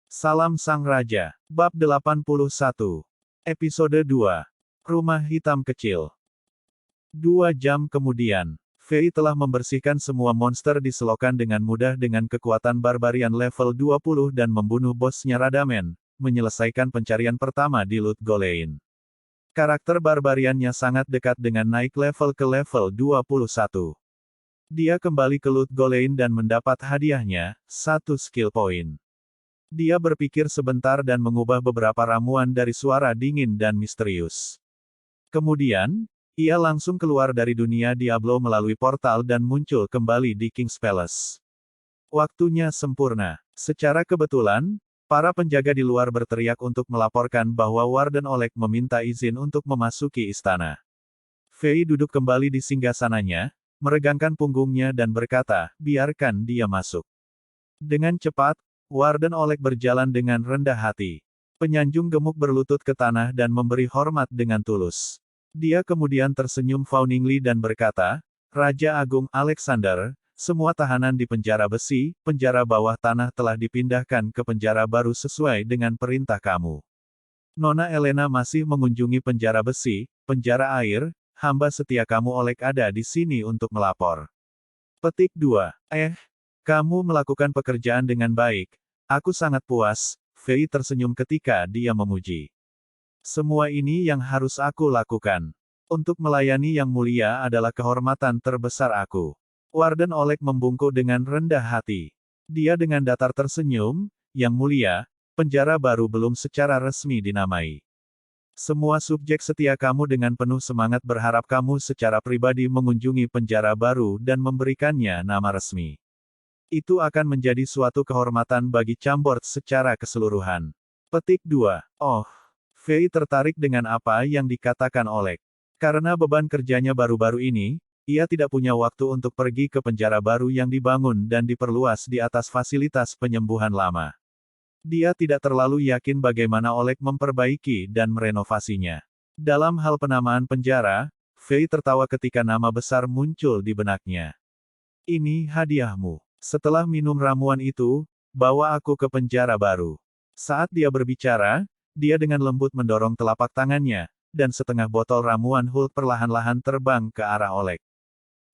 Salam Sang Raja. Bab 81. Episode 2. Rumah Hitam Kecil. 2 jam kemudian, Fei telah membersihkan semua monster di selokan dengan mudah dengan kekuatan barbarian level 20 dan membunuh bosnya Radamen, menyelesaikan pencarian pertama di Loot Golein. Karakter barbariannya sangat dekat dengan naik level ke level 21. Dia kembali ke Loot Golein dan mendapat hadiahnya, 1 skill point. Dia berpikir sebentar dan mengubah beberapa ramuan dari suara dingin dan misterius. Kemudian, ia langsung keluar dari dunia Diablo melalui portal dan muncul kembali di King's Palace. Waktunya sempurna. Secara kebetulan, para penjaga di luar berteriak untuk melaporkan bahwa Warden Oleg meminta izin untuk memasuki istana. Fei duduk kembali di singgasananya, meregangkan punggungnya dan berkata, biarkan dia masuk. Dengan cepat, Warden Oleg berjalan dengan rendah hati. Penyanjung gemuk berlutut ke tanah dan memberi hormat dengan tulus. Dia kemudian tersenyum fauningly dan berkata, Raja Agung Alexander, semua tahanan di penjara besi, penjara bawah tanah telah dipindahkan ke penjara baru sesuai dengan perintah kamu. Nona Elena masih mengunjungi penjara besi, penjara air, hamba setia kamu Oleg ada di sini untuk melapor. Petik 2. Kamu melakukan pekerjaan dengan baik. Aku sangat puas, Fei tersenyum ketika dia memuji. Semua ini yang harus aku lakukan. Untuk melayani yang mulia adalah kehormatan terbesar aku. Warden Oleg membungkuk dengan rendah hati. Dia dengan datar tersenyum, yang mulia, penjara baru belum secara resmi dinamai. Semua subjek setia kamu dengan penuh semangat berharap kamu secara pribadi mengunjungi penjara baru dan memberikannya nama resmi. Itu akan menjadi suatu kehormatan bagi Chambord secara keseluruhan. Petik 2. Oh. Fei tertarik dengan apa yang dikatakan Oleg. Karena beban kerjanya baru-baru ini, ia tidak punya waktu untuk pergi ke penjara baru yang dibangun dan diperluas di atas fasilitas penyembuhan lama. Dia tidak terlalu yakin bagaimana Oleg memperbaiki dan merenovasinya. Dalam hal penamaan penjara, Fei tertawa ketika nama besar muncul di benaknya. Ini hadiahmu. Setelah minum ramuan itu, bawa aku ke penjara baru. Saat dia berbicara, dia dengan lembut mendorong telapak tangannya, dan setengah botol ramuan Hulk perlahan-lahan terbang ke arah Oleg.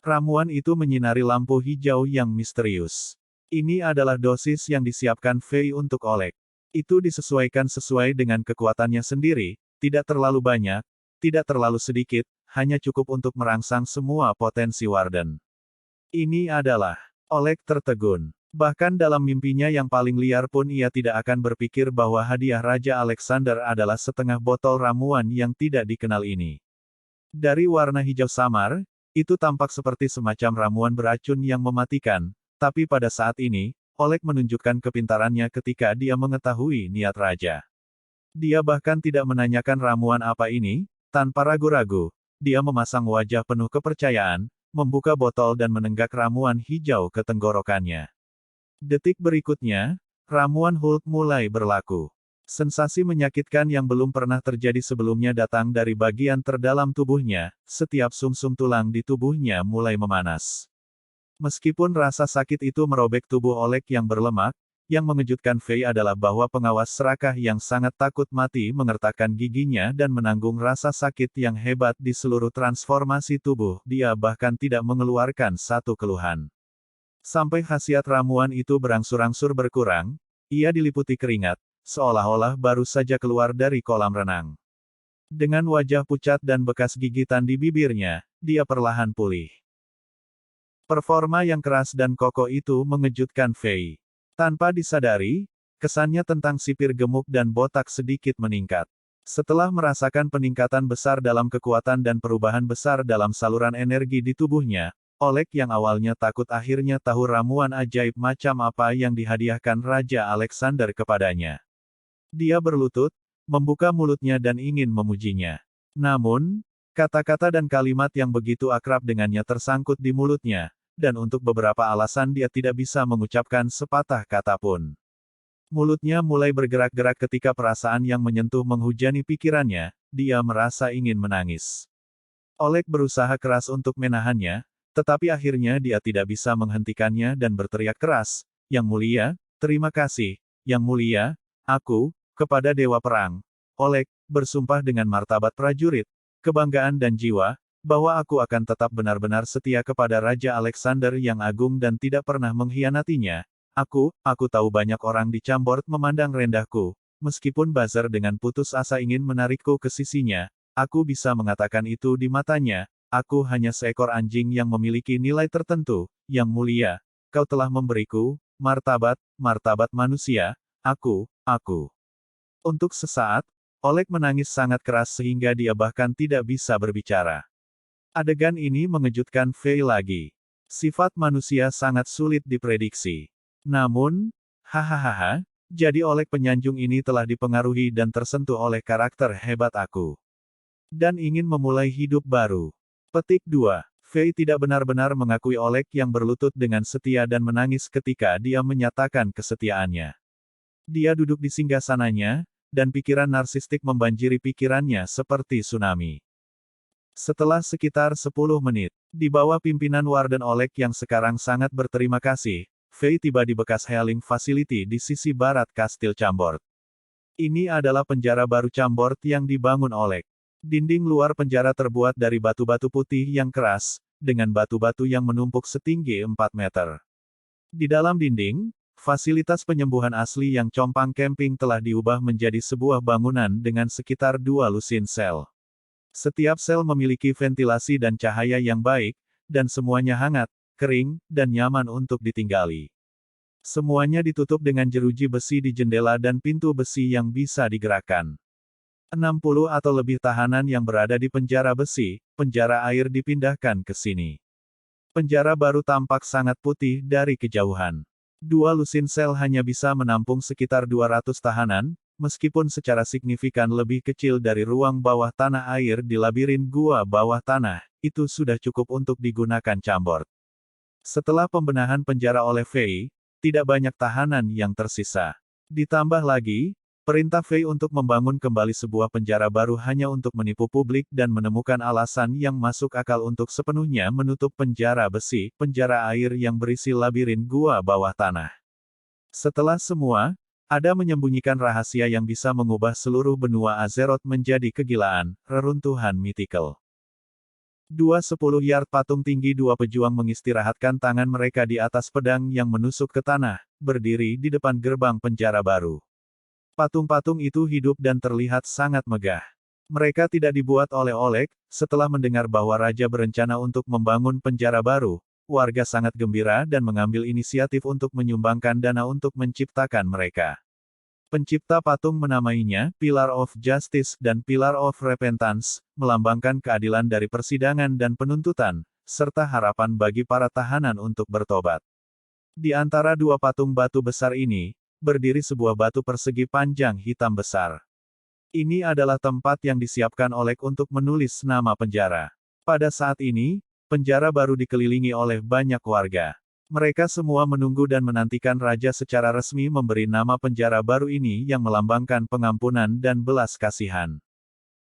Ramuan itu menyinari lampu hijau yang misterius. Ini adalah dosis yang disiapkan Fei untuk Oleg. Itu disesuaikan sesuai dengan kekuatannya sendiri, tidak terlalu banyak, tidak terlalu sedikit, hanya cukup untuk merangsang semua potensi Warden. Ini adalah... Oleg tertegun. Bahkan dalam mimpinya yang paling liar pun ia tidak akan berpikir bahwa hadiah Raja Alexander adalah setengah botol ramuan yang tidak dikenal ini. Dari warna hijau samar, itu tampak seperti semacam ramuan beracun yang mematikan, tapi pada saat ini, Oleg menunjukkan kepintarannya ketika dia mengetahui niat Raja. Dia bahkan tidak menanyakan ramuan apa ini, tanpa ragu-ragu, dia memasang wajah penuh kepercayaan, membuka botol dan menenggak ramuan hijau ke tenggorokannya. Detik berikutnya, ramuan Hulk mulai berlaku. Sensasi menyakitkan yang belum pernah terjadi sebelumnya datang dari bagian terdalam tubuhnya, setiap sumsum tulang di tubuhnya mulai memanas. Meskipun rasa sakit itu merobek tubuh Oleg yang berlemak, yang mengejutkan Fei adalah bahwa pengawas serakah yang sangat takut mati mengertakkan giginya dan menanggung rasa sakit yang hebat di seluruh transformasi tubuh, dia bahkan tidak mengeluarkan satu keluhan. Sampai khasiat ramuan itu berangsur-angsur berkurang, ia diliputi keringat, seolah-olah baru saja keluar dari kolam renang. Dengan wajah pucat dan bekas gigitan di bibirnya, dia perlahan pulih. Performa yang keras dan kokoh itu mengejutkan Fei. Tanpa disadari, kesannya tentang sipir gemuk dan botak sedikit meningkat. Setelah merasakan peningkatan besar dalam kekuatan dan perubahan besar dalam saluran energi di tubuhnya, Oleg yang awalnya takut akhirnya tahu ramuan ajaib macam apa yang dihadiahkan Raja Alexander kepadanya. Dia berlutut, membuka mulutnya dan ingin memujinya. Namun, kata-kata dan kalimat yang begitu akrab dengannya tersangkut di mulutnya, dan untuk beberapa alasan dia tidak bisa mengucapkan sepatah kata pun. Mulutnya mulai bergerak-gerak ketika perasaan yang menyentuh menghujani pikirannya, dia merasa ingin menangis. Oleg berusaha keras untuk menahannya, tetapi akhirnya dia tidak bisa menghentikannya dan berteriak keras, Yang mulia, terima kasih, Yang mulia, kepada Dewa Perang, Oleg, bersumpah dengan martabat prajurit, kebanggaan dan jiwa, bahwa aku akan tetap benar-benar setia kepada Raja Alexander yang agung dan tidak pernah mengkhianatinya. Aku tahu banyak orang di Chambord memandang rendahku, meskipun buzzer dengan putus asa ingin menarikku ke sisinya, aku bisa mengatakan itu di matanya, aku hanya seekor anjing yang memiliki nilai tertentu, yang mulia, kau telah memberiku, martabat manusia, aku. Untuk sesaat, Oleg menangis sangat keras sehingga dia bahkan tidak bisa berbicara. Adegan ini mengejutkan Fei lagi. Sifat manusia sangat sulit diprediksi. Namun, hahaha, jadi Oleg penyanjung ini telah dipengaruhi dan tersentuh oleh karakter hebat aku. Dan ingin memulai hidup baru. Petik 2. Fei tidak benar-benar mengakui Oleg yang berlutut dengan setia dan menangis ketika dia menyatakan kesetiaannya. Dia duduk di singgasananya, dan pikiran narsistik membanjiri pikirannya seperti tsunami. Setelah sekitar 10 menit, di bawah pimpinan Warden Oleg yang sekarang sangat berterima kasih, Fei tiba di bekas Healing Facility di sisi barat Kastil Chambord. Ini adalah penjara baru Chambord yang dibangun Oleg. Dinding luar penjara terbuat dari batu-batu putih yang keras, dengan batu-batu yang menumpuk setinggi 4 meter. Di dalam dinding, fasilitas penyembuhan asli yang compang camping telah diubah menjadi sebuah bangunan dengan sekitar 2 lusin sel. Setiap sel memiliki ventilasi dan cahaya yang baik, dan semuanya hangat, kering, dan nyaman untuk ditinggali. Semuanya ditutup dengan jeruji besi di jendela dan pintu besi yang bisa digerakkan. 60 atau lebih tahanan yang berada di penjara besi, penjara air dipindahkan ke sini. Penjara baru tampak sangat putih dari kejauhan. 2 lusin sel hanya bisa menampung sekitar 200 tahanan, meskipun secara signifikan lebih kecil dari ruang bawah tanah air di labirin gua bawah tanah, itu sudah cukup untuk digunakan Chambord. Setelah pembenahan penjara oleh Fei, tidak banyak tahanan yang tersisa. Ditambah lagi, perintah Fei untuk membangun kembali sebuah penjara baru hanya untuk menipu publik dan menemukan alasan yang masuk akal untuk sepenuhnya menutup penjara besi, penjara air yang berisi labirin gua bawah tanah. Setelah semua, ada menyembunyikan rahasia yang bisa mengubah seluruh benua Azeroth menjadi kegilaan, reruntuhan mythical. 210 yard patung tinggi dua pejuang mengistirahatkan tangan mereka di atas pedang yang menusuk ke tanah, berdiri di depan gerbang penjara baru. Patung-patung itu hidup dan terlihat sangat megah. Mereka tidak dibuat oleh Oleg. Setelah mendengar bahwa Raja berencana untuk membangun penjara baru, warga sangat gembira dan mengambil inisiatif untuk menyumbangkan dana untuk menciptakan mereka. Pencipta patung menamainya Pillar of Justice dan Pillar of Repentance, melambangkan keadilan dari persidangan dan penuntutan, serta harapan bagi para tahanan untuk bertobat. Di antara dua patung batu besar ini, berdiri sebuah batu persegi panjang hitam besar. Ini adalah tempat yang disiapkan Oleg untuk menulis nama penjara. Pada saat ini, penjara baru dikelilingi oleh banyak warga. Mereka semua menunggu dan menantikan Raja secara resmi memberi nama penjara baru ini yang melambangkan pengampunan dan belas kasihan.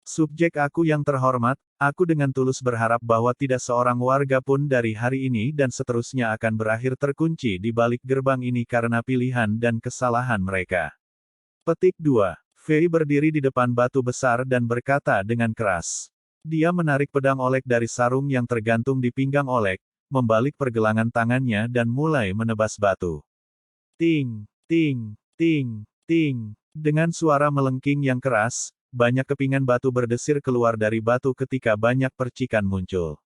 Subjek aku yang terhormat, aku dengan tulus berharap bahwa tidak seorang warga pun dari hari ini dan seterusnya akan berakhir terkunci di balik gerbang ini karena pilihan dan kesalahan mereka. Petik 2. Fei berdiri di depan batu besar dan berkata dengan keras. Dia menarik pedang Oleg dari sarung yang tergantung di pinggang Oleg, membalik pergelangan tangannya dan mulai menebas batu. Ting, ting, ting, ting. Dengan suara melengking yang keras, banyak kepingan batu berdesir keluar dari batu ketika banyak percikan muncul.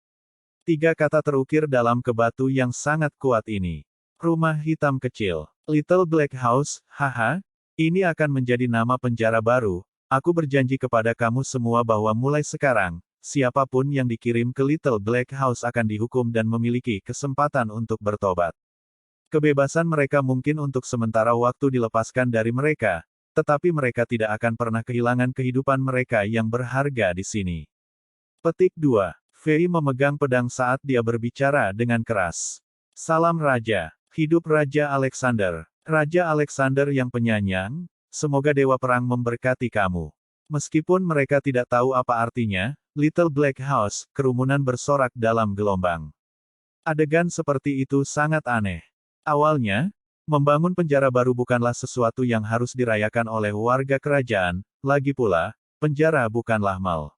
3 kata terukir dalam kebatu yang sangat kuat ini. Rumah hitam kecil. Little Black House, haha. Ini akan menjadi nama penjara baru. Aku berjanji kepada kamu semua bahwa mulai sekarang, siapapun yang dikirim ke Little Black House akan dihukum dan memiliki kesempatan untuk bertobat. Kebebasan mereka mungkin untuk sementara waktu dilepaskan dari mereka, tetapi mereka tidak akan pernah kehilangan kehidupan mereka yang berharga di sini. Petik 2. Fei memegang pedang saat dia berbicara dengan keras. Salam Raja. Hidup Raja Alexander. Raja Alexander yang penyayang, semoga Dewa Perang memberkati kamu. Meskipun mereka tidak tahu apa artinya, Little Black House, kerumunan bersorak dalam gelombang. Adegan seperti itu sangat aneh. Awalnya, Membangun penjara baru bukanlah sesuatu yang harus dirayakan oleh warga kerajaan, lagi pula, penjara bukanlah mal.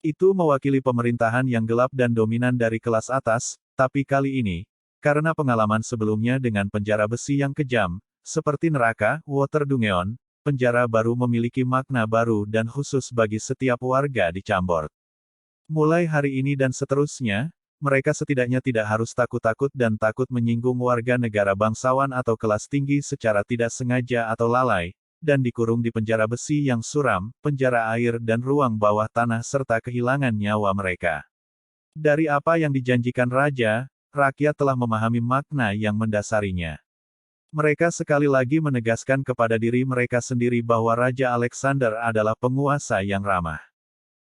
Itu mewakili pemerintahan yang gelap dan dominan dari kelas atas, tapi kali ini, karena pengalaman sebelumnya dengan penjara besi yang kejam, seperti neraka, Waterdungeon, penjara baru memiliki makna baru dan khusus bagi setiap warga di Chambord. Mulai hari ini dan seterusnya, mereka setidaknya tidak harus takut-takut dan takut menyinggung warga negara bangsawan atau kelas tinggi secara tidak sengaja atau lalai, dan dikurung di penjara besi yang suram, penjara air dan ruang bawah tanah serta kehilangan nyawa mereka. Dari apa yang dijanjikan raja, rakyat telah memahami makna yang mendasarinya. Mereka sekali lagi menegaskan kepada diri mereka sendiri bahwa Raja Alexander adalah penguasa yang ramah.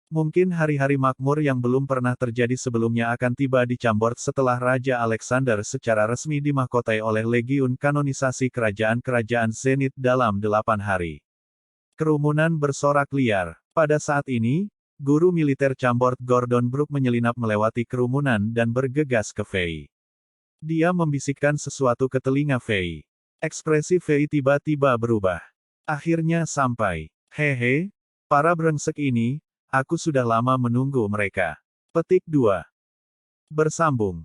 Mungkin hari-hari makmur yang belum pernah terjadi sebelumnya akan tiba di Chambord setelah Raja Alexander secara resmi dimahkotai oleh Legiun Kanonisasi Kerajaan-Kerajaan Zenith dalam 8 hari. Kerumunan bersorak liar. Pada saat ini, guru militer Chambord Gordon Brook menyelinap melewati kerumunan dan bergegas ke Fei. Dia membisikkan sesuatu ke telinga Fei. Ekspresi Fei tiba-tiba berubah. Akhirnya sampai. Hehe, para brengsek ini, aku sudah lama menunggu mereka. Petik 2. Bersambung.